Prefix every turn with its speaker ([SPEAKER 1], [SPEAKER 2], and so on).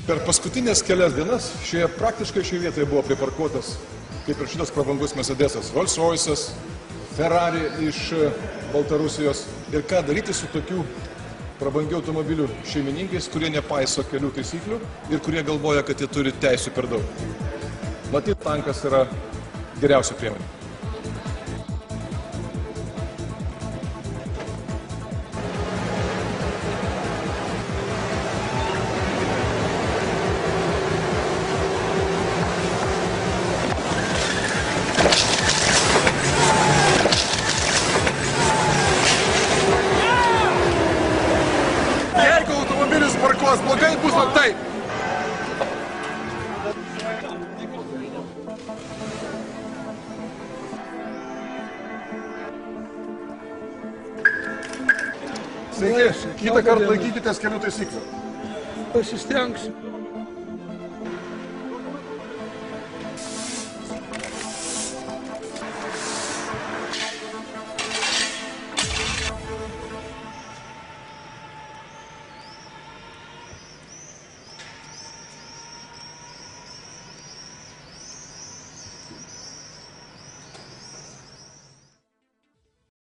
[SPEAKER 1] Per paskutinės kelias dienas praktiškai šioje vietoje buvo priparkuotas, kaip ir šitas prabangus Mercedesas, Rolls-Royce'as, Ferrari iš Baltarusijos. Ir ką daryti su tokių prabangių automobilių šeimininkais, kurie nepaiso kelių taisyklių ir kurie galvoja, kad jie turi teisių per daug. Matyt, tankas yra geriausia priemonė. Jeigu automobilis parkuos blogai, bus taip. Sveiki, kitą kartą laikykitės kelių taisyklių.
[SPEAKER 2] Pasistengsiu.